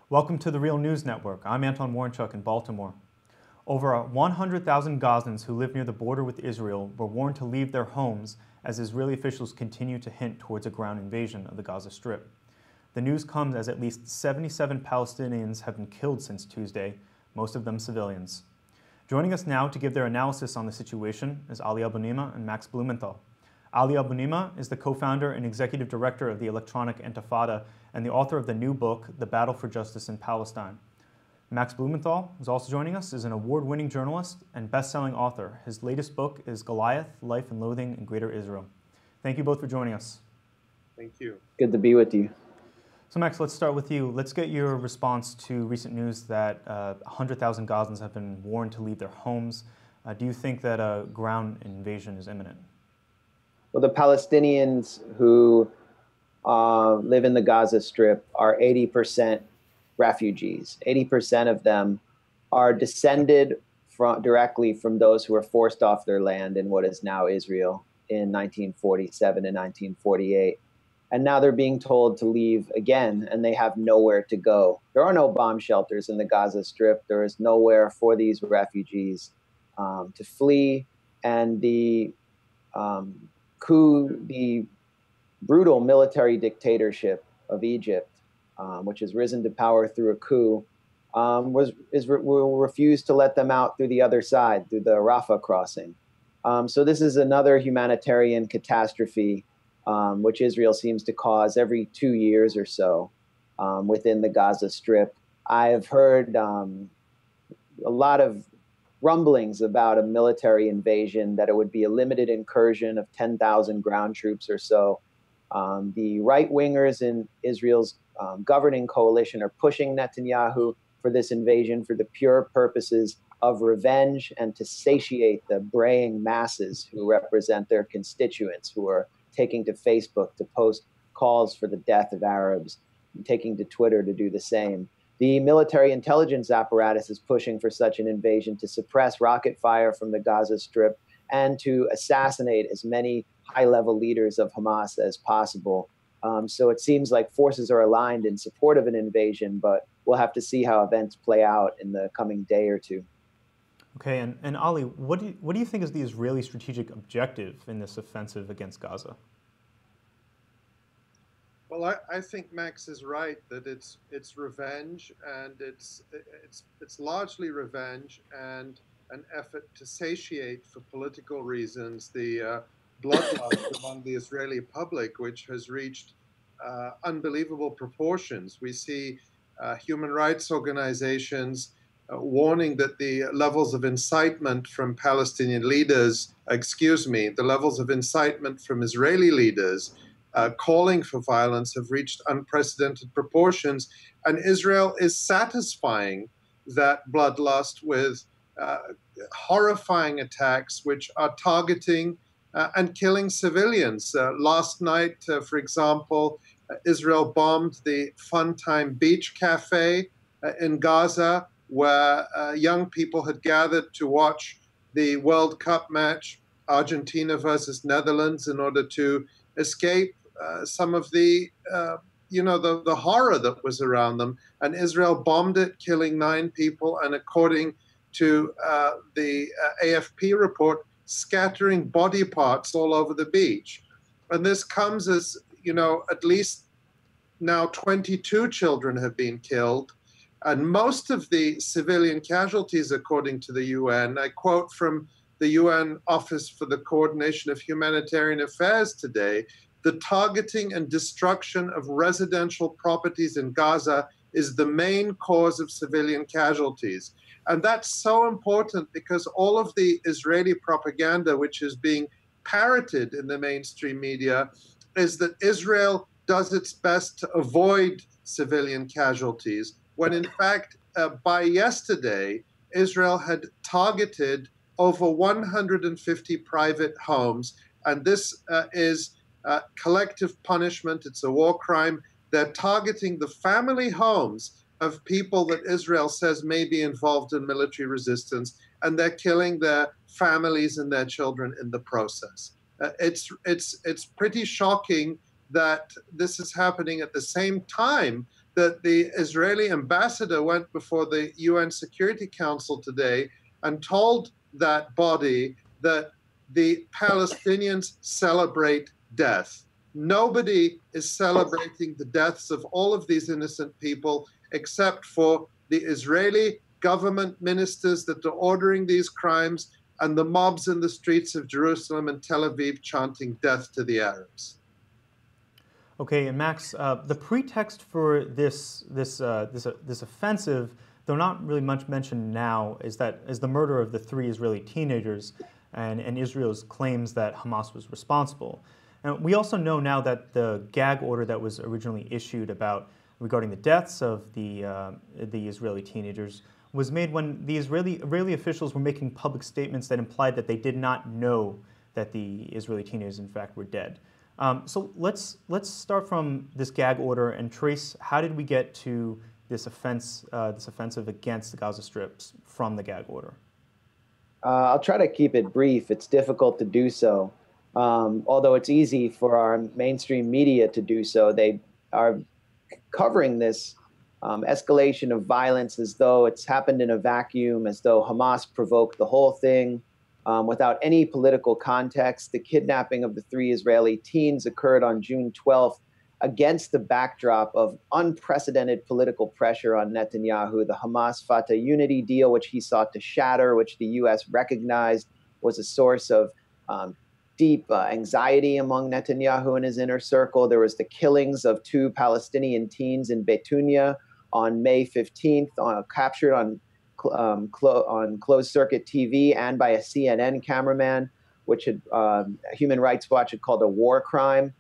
Welcome to the Real News Network. I'm Anton Warrenchuk in Baltimore. Over 100,000 Gazans who live near the border with Israel were warned to leave their homes as Israeli officials continue to hint towards a ground invasion of the Gaza Strip. The news comes as at least 77 Palestinians have been killed since Tuesday, most of them civilians. Joining us now to give their analysis on the situation is Abunimah and Max Blumenthal. Abunimah is the co-founder and executive director of the Electronic Intifada and the author of the new book, The Battle for Justice in Palestine. Max Blumenthal, who's also joining us, is an award-winning journalist and best-selling author. His latest book is Goliath, Life and Loathing in Greater Israel. Thank you both for joining us. Thank you. Good to be with you. So Max, let's start with you. Let's get your response to recent news that 100,000 Gazans have been warned to leave their homes. Do you think that a ground invasion is imminent? Well, the Palestinians who live in the Gaza Strip are 80% refugees. 80% of them are descended directly from those who were forced off their land in what is now Israel in 1947 and 1948. And now they're being told to leave again, and they have nowhere to go. There are no bomb shelters in the Gaza Strip. There is nowhere for these refugees to flee. And the brutal military dictatorship of Egypt, which has risen to power through a coup, will refuse to let them out through the other side, through the Rafah crossing. So this is another humanitarian catastrophe, which Israel seems to cause every 2 years or so within the Gaza Strip. I have heard a lot of rumblings about a military invasion, that it would be a limited incursion of 10,000 ground troops or so. The right-wingers in Israel's governing coalition are pushing Netanyahu for this invasion for the pure purposes of revenge and to satiate the braying masses who represent their constituents, who are taking to Facebook to post calls for the death of Arabs, and taking to Twitter to do the same. The military intelligence apparatus is pushing for such an invasion to suppress rocket fire from the Gaza Strip and to assassinate as many high-level leaders of Hamas as possible. So it seems like forces are aligned in support of an invasion, but we'll have to see how events play out in the coming day or two. Okay, and Ali, what do you think is the Israeli strategic objective in this offensive against Gaza? Well, I think Max is right that it's revenge, and it's largely revenge and an effort to satiate, for political reasons, the bloodlust among the Israeli public, which has reached unbelievable proportions. We see human rights organizations warning that the levels of incitement from Palestinian leaders, the levels of incitement from Israeli leaders calling for violence have reached unprecedented proportions. And Israel is satisfying that bloodlust with horrifying attacks which are targeting and killing civilians. Last night, for example, Israel bombed the Funtime Beach Cafe in Gaza, where young people had gathered to watch the World Cup match, Argentina versus Netherlands, in order to escape some of the horror that was around them. And Israel bombed it, killing 9 people, and according to the AFP report, scattering body parts all over the beach. And this comes as, at least now 22 children have been killed. And most of the civilian casualties, according to the UN, I quote from the UN Office for the Coordination of Humanitarian Affairs today, the targeting and destruction of residential properties in Gaza is the main cause of civilian casualties. And that's so important because all of the Israeli propaganda, which is being parroted in the mainstream media, is that Israel does its best to avoid civilian casualties, when in fact, by yesterday, Israel had targeted over 150 private homes. And this is collective punishment. It's a war crime. They're targeting the family homes of people that Israel says may be involved in military resistance, and they're killing their families and their children in the process. It's pretty shocking that this is happening at the same time that the Israeli ambassador went before the UN Security Council today and told that body that the Palestinians celebrate death. Nobody is celebrating the deaths of all of these innocent people except for the Israeli government ministers that are ordering these crimes and the mobs in the streets of Jerusalem and Tel Aviv chanting death to the Arabs. Okay, and Max, the pretext for this offensive, though not really much mentioned now, is the murder of the 3 Israeli teenagers, and Israel's claims that Hamas was responsible. And we also know now that the gag order that was originally issued regarding the deaths of the Israeli teenagers was made when the Israeli officials were making public statements that implied that they did not know that the Israeli teenagers in fact were dead. So let's start from this gag order and trace how did we get to this offensive against the Gaza Strip from the gag order. I'll try to keep it brief. It's difficult to do so. Although it's easy for our mainstream media to do so, they are covering this escalation of violence as though it's happened in a vacuum, as though Hamas provoked the whole thing without any political context. The kidnapping of the 3 Israeli teens occurred on June 12th against the backdrop of unprecedented political pressure on Netanyahu. The Hamas-Fatah unity deal, which he sought to shatter, which the U.S. recognized, was a source of deep anxiety among Netanyahu and his inner circle. There was the killings of 2 Palestinian teens in Betunia on May 15th, captured on closed-circuit TV and by a CNN cameraman, which Human Rights Watch had called a war crime.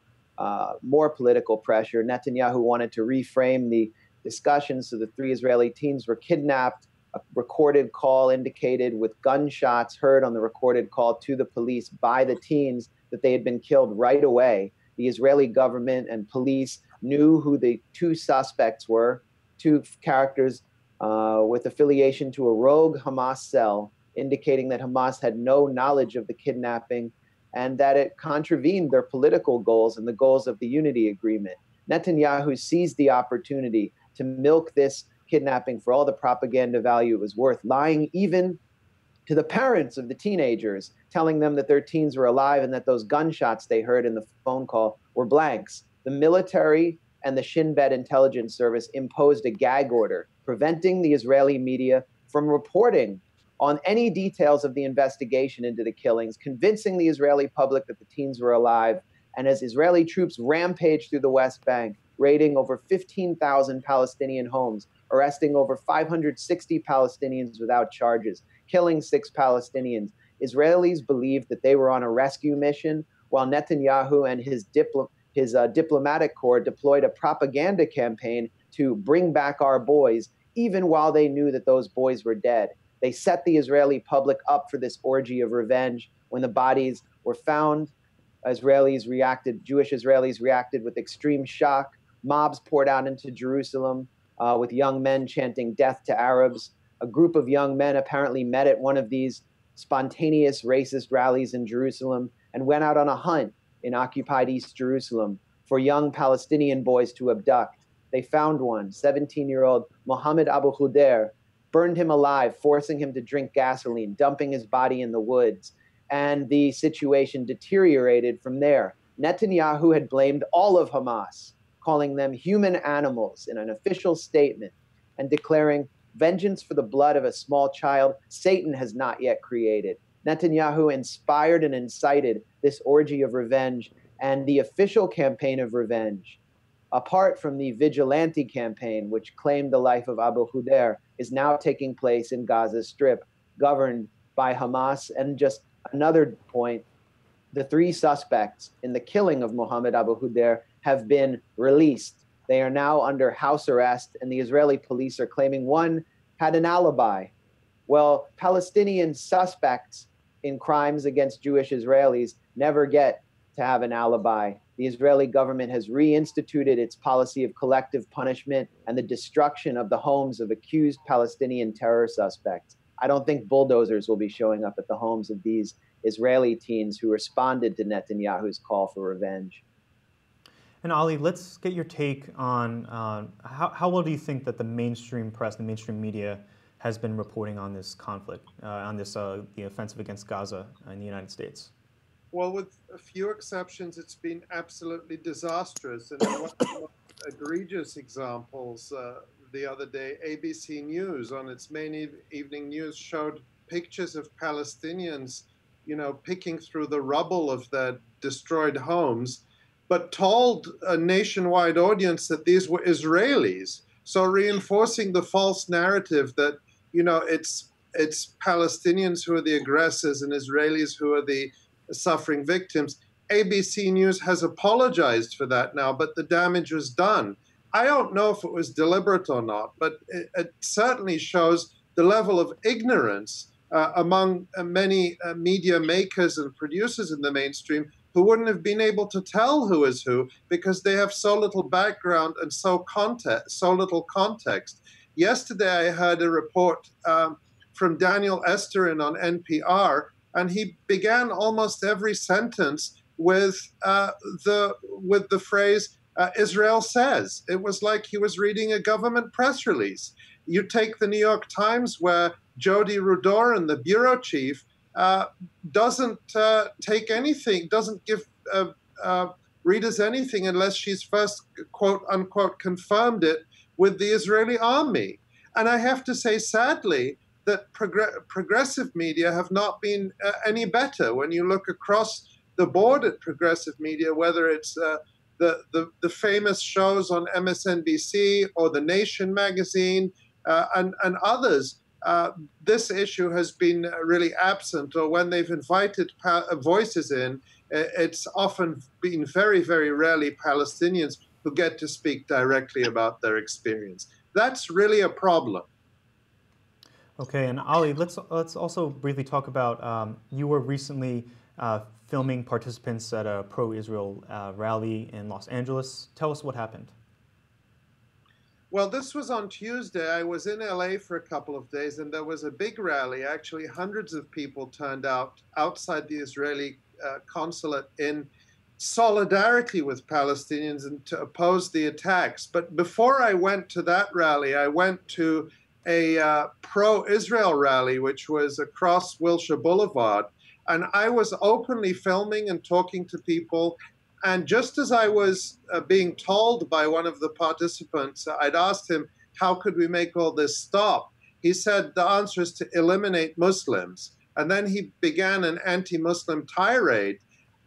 More political pressure. Netanyahu wanted to reframe the discussion, so the 3 Israeli teens were kidnapped. A recorded call indicated with gunshots heard on the recorded call to the police by the teens that they had been killed right away. The Israeli government and police knew who the 2 suspects were, 2 characters with affiliation to a rogue Hamas cell, indicating that Hamas had no knowledge of the kidnapping and that it contravened their political goals and the goals of the unity agreement. Netanyahu seized the opportunity to milk this kidnapping for all the propaganda value it was worth, lying even to the parents of the teenagers, telling them that their teens were alive and that those gunshots they heard in the phone call were blanks. The military and the Shin Bet intelligence service imposed a gag order, preventing the Israeli media from reporting on any details of the investigation into the killings, convincing the Israeli public that the teens were alive. And as Israeli troops rampaged through the West Bank, raiding over 15,000 Palestinian homes, arresting over 560 Palestinians without charges, killing 6 Palestinians, Israelis believed that they were on a rescue mission, while Netanyahu and his diplomatic corps deployed a propaganda campaign to bring back our boys, even while they knew that those boys were dead. They set the Israeli public up for this orgy of revenge. When the bodies were found, Jewish Israelis reacted with extreme shock. Mobs poured out into Jerusalem with young men chanting death to Arabs. A group of young men apparently met at one of these spontaneous racist rallies in Jerusalem and went out on a hunt in occupied East Jerusalem for young Palestinian boys to abduct. They found one, 17-year-old Mohammed Abu Khudair, burned him alive, forcing him to drink gasoline, dumping his body in the woods. And the situation deteriorated from there. Netanyahu had blamed all of Hamas, calling them human animals in an official statement and declaring vengeance for the blood of a small child Satan has not yet created. Netanyahu inspired and incited this orgy of revenge, and the official campaign of revenge, apart from the vigilante campaign, which claimed the life of Abu Khudair, is now taking place in Gaza Strip, governed by Hamas. And just another point, the 3 suspects in the killing of Mohammed Abu Khudair have been released. They are now under house arrest, and the Israeli police are claiming one had an alibi. Well, Palestinian suspects in crimes against Jewish Israelis never get to have an alibi. The Israeli government has reinstituted its policy of collective punishment and the destruction of the homes of accused Palestinian terror suspects. I don't think bulldozers will be showing up at the homes of these Israeli teens who responded to Netanyahu's call for revenge. And Ali, let's get your take on how well do you think that the mainstream press, the mainstream media, has been reporting on this conflict, on this the offensive against Gaza in the United States? Well, with a few exceptions, it's been absolutely disastrous. And one of the most egregious examples the other day, ABC News on its main evening news showed pictures of Palestinians, picking through the rubble of their destroyed homes, but told a nationwide audience that these were Israelis. So reinforcing the false narrative that, it's Palestinians who are the aggressors and Israelis who are the suffering victims. ABC News has apologized for that now, but the damage was done. I don't know if it was deliberate or not, but it certainly shows the level of ignorance among many media makers and producers in the mainstream who wouldn't have been able to tell who is who because they have so little background and so little context. Yesterday, I heard a report from Daniel Esterin on NPR, and he began almost every sentence with the phrase "Israel says." It was like he was reading a government press release. You take the New York Times, where Jody Rudoren, the bureau chief, doesn't take anything, doesn't give readers anything unless she's first, quote unquote, confirmed it with the Israeli army. And I have to say, sadly, that progressive media have not been any better. When you look across the board at progressive media, whether it's the famous shows on MSNBC or The Nation magazine and others, this issue has been really absent, or when they've invited voices in, it's often been very, very rarely Palestinians who get to speak directly about their experience. That's really a problem. Okay, and Ali, let's also briefly talk about, you were recently filming participants at a pro-Israel rally in Los Angeles. Tell us what happened. Well, this was on Tuesday. I was in LA for a couple of days, and there was a big rally. Actually, hundreds of people turned out outside the Israeli consulate in solidarity with Palestinians and to oppose the attacks. But before I went to that rally, I went to a pro-Israel rally, which was across Wilshire Boulevard. And I was openly filming and talking to people. And just as I was being told by one of the participants, I'd asked him, how could we make all this stop? He said, the answer is to eliminate Muslims. And then he began an anti-Muslim tirade.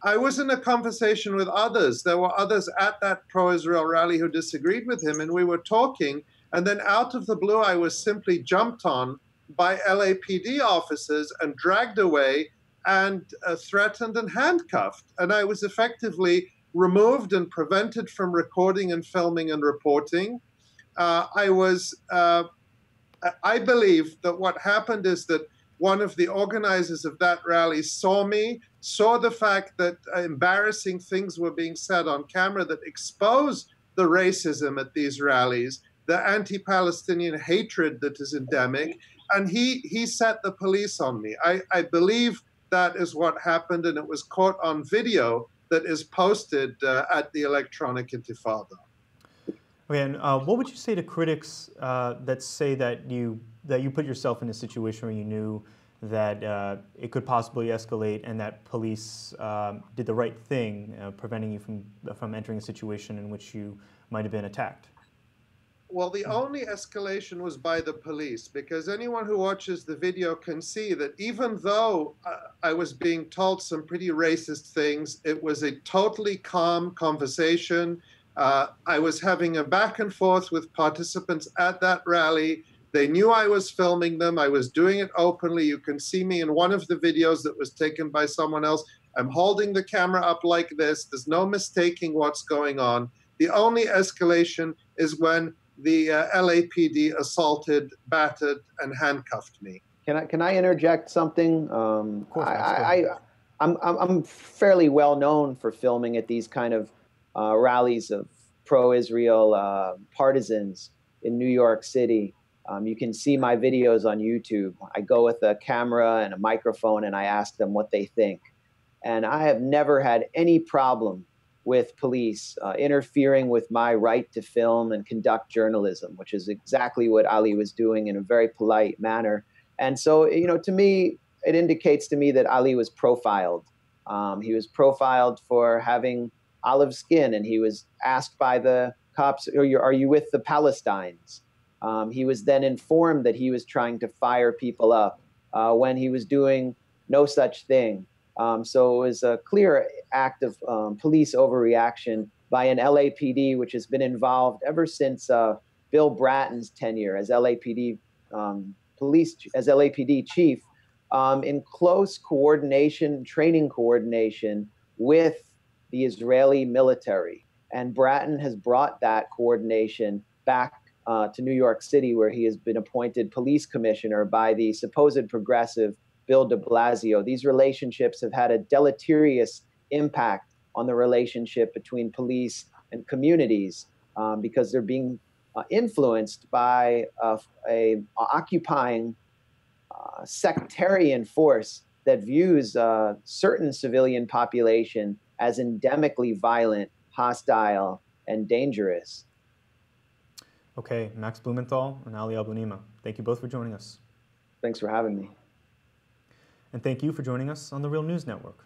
I was in a conversation with others. There were others at that pro-Israel rally who disagreed with him, and we were talking. And then out of the blue, I was simply jumped on by LAPD officers and dragged away and threatened and handcuffed. And I was effectively removed and prevented from recording and filming and reporting. I believe that what happened is that one of the organizers of that rally saw me, saw the fact that embarrassing things were being said on camera that exposed the racism at these rallies, the anti-Palestinian hatred that is endemic, and he set the police on me. I believe that is what happened, and it was caught on video that is posted at the Electronic Intifada. Okay, and what would you say to critics that say that you put yourself in a situation where you knew that it could possibly escalate and that police did the right thing, preventing you from entering a situation in which you might have been attacked? Well, the only escalation was by the police, because anyone who watches the video can see that even though I was being told some pretty racist things, it was a totally calm conversation. I was having a back and forth with participants at that rally. They knew I was filming them. I was doing it openly. You can see me in one of the videos that was taken by someone else. I'm holding the camera up like this. There's no mistaking what's going on. The only escalation is when the LAPD assaulted, battered, and handcuffed me. Can I interject something? Of course, I'm fairly well known for filming at these kind of rallies of pro-Israel partisans in New York City. You can see my videos on YouTube. I go with a camera and a microphone and I ask them what they think. And I have never had any problem with police, interfering with my right to film and conduct journalism, which is exactly what Ali was doing in a very polite manner. And so, to me, it indicates to me that Ali was profiled. He was profiled for having olive skin, and he was asked by the cops, are you with the Palestinians? He was then informed that he was trying to fire people up when he was doing no such thing. So it was a clear act of police overreaction by an LAPD, which has been involved ever since Bill Bratton's tenure as LAPD as LAPD chief, in close coordination, training coordination with the Israeli military. And Bratton has brought that coordination back to New York City, where he has been appointed police commissioner by the supposed progressive Bill de Blasio. These relationships have had a deleterious impact on the relationship between police and communities because they're being influenced by a occupying sectarian force that views certain civilian population as endemically violent, hostile, and dangerous. Okay, Max Blumenthal and Ali Abunimah, thank you both for joining us. Thanks for having me. And thank you for joining us on the Real News Network.